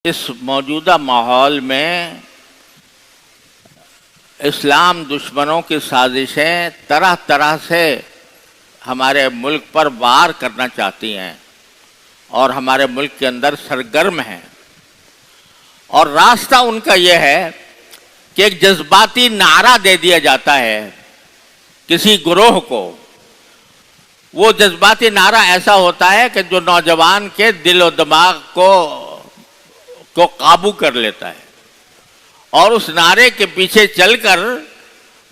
اس موجودہ ماحول میں اسلام دشمنوں کی سازشیں طرح طرح سے ہمارے ملک پر وار کرنا چاہتی ہیں اور ہمارے ملک کے اندر سرگرم ہیں، اور راستہ ان کا یہ ہے کہ ایک جذباتی نعرہ دے دیا جاتا ہے کسی گروہ کو۔ وہ جذباتی نعرہ ایسا ہوتا ہے کہ جو نوجوان کے دل و دماغ کو قابو کر لیتا ہے، اور اس نعرے کے پیچھے چل کر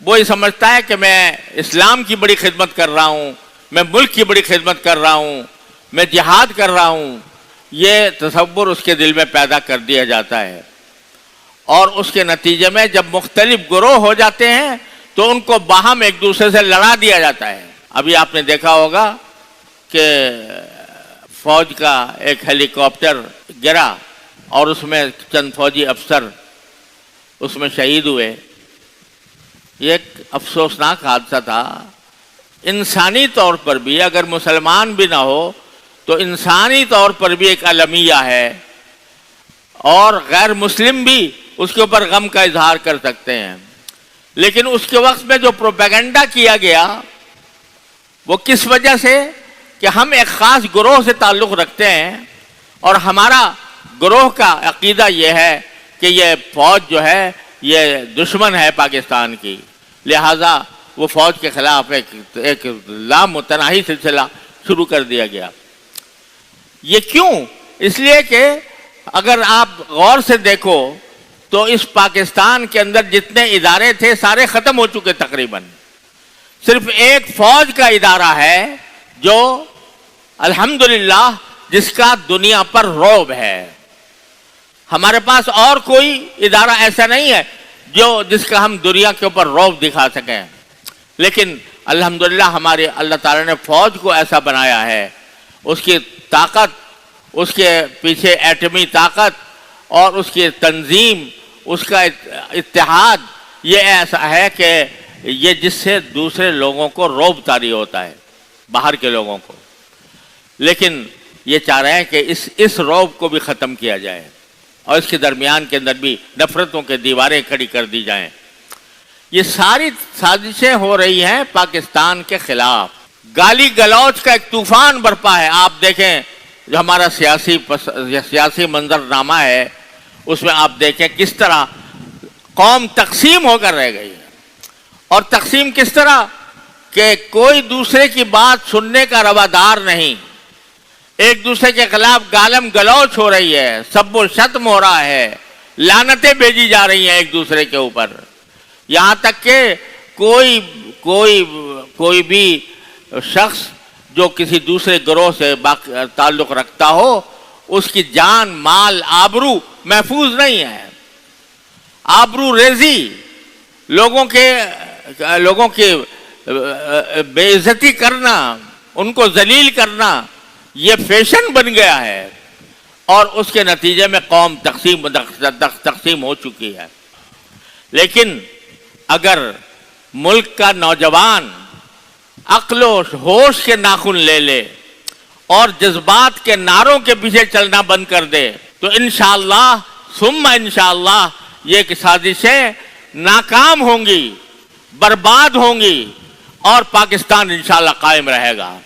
وہ یہ سمجھتا ہے کہ میں اسلام کی بڑی خدمت کر رہا ہوں، میں ملک کی بڑی خدمت کر رہا ہوں، میں جہاد کر رہا ہوں۔ یہ تصور اس کے دل میں پیدا کر دیا جاتا ہے، اور اس کے نتیجے میں جب مختلف گروہ ہو جاتے ہیں تو ان کو باہم ایک دوسرے سے لڑا دیا جاتا ہے۔ ابھی آپ نے دیکھا ہوگا کہ فوج کا ایک ہیلی کاپٹر گرا اور اس میں چند فوجی افسر اس میں شہید ہوئے۔ یہ ایک افسوسناک حادثہ تھا۔ انسانی طور پر بھی، اگر مسلمان بھی نہ ہو تو انسانی طور پر بھی ایک المیہ ہے، اور غیر مسلم بھی اس کے اوپر غم کا اظہار کر سکتے ہیں۔ لیکن اس کے وقت میں جو پروپیگنڈا کیا گیا وہ کس وجہ سے کہ ہم ایک خاص گروہ سے تعلق رکھتے ہیں، اور ہمارا گروہ کا عقیدہ یہ ہے کہ یہ فوج جو ہے یہ دشمن ہے پاکستان کی، لہٰذا وہ فوج کے خلاف ایک لامتناہی سلسلہ شروع کر دیا گیا۔ یہ کیوں؟ اس لیے کہ اگر آپ غور سے دیکھو تو اس پاکستان کے اندر جتنے ادارے تھے سارے ختم ہو چکے تقریباً۔ صرف ایک فوج کا ادارہ ہے جو الحمدللہ جس کا دنیا پر رعب ہے۔ ہمارے پاس اور کوئی ادارہ ایسا نہیں ہے جس کا ہم دنیا کے اوپر رعب دکھا سکیں، لیکن الحمدللہ ہمارے اللہ تعالیٰ نے فوج کو ایسا بنایا ہے، اس کی طاقت، اس کے پیچھے ایٹمی طاقت اور اس کی تنظیم، اس کا اتحاد، یہ ایسا ہے کہ یہ جس سے دوسرے لوگوں کو رعب طاری ہوتا ہے، باہر کے لوگوں کو۔ لیکن یہ چاہ رہے ہیں کہ اس رعب کو بھی ختم کیا جائے، اور اس کے درمیان کے اندر بھی نفرتوں کے دیواریں کھڑی کر دی جائیں۔ یہ ساری سازشیں ہو رہی ہیں پاکستان کے خلاف۔ گالی گلوچ کا ایک طوفان برپا ہے۔ آپ دیکھیں جو ہمارا سیاسی منظرنامہ ہے اس میں آپ دیکھیں کس طرح قوم تقسیم ہو کر رہ گئی ہے، اور تقسیم کس طرح کہ کوئی دوسرے کی بات سننے کا روادار نہیں، ایک دوسرے کے خلاف گالم گلوچ ہو رہی ہے، سب و شتم ہو رہا ہے، لعنتیں بھیجی جا رہی ہیں ایک دوسرے کے اوپر، یہاں تک کہ کوئی بھی شخص جو کسی دوسرے گروہ سے تعلق رکھتا ہو اس کی جان، مال، آبرو محفوظ نہیں ہے۔ آبرو ریزی، لوگوں کی بے عزتی کرنا، ان کو ذلیل کرنا، یہ فیشن بن گیا ہے، اور اس کے نتیجے میں قوم تقسیم ہو چکی ہے۔ لیکن اگر ملک کا نوجوان عقل و ہوش کے ناخن لے لے اور جذبات کے نعروں کے پیچھے چلنا بند کر دے تو انشاءاللہ ثم انشاءاللہ یہ سازشیں ناکام ہوں گی، برباد ہوں گی، اور پاکستان انشاءاللہ قائم رہے گا۔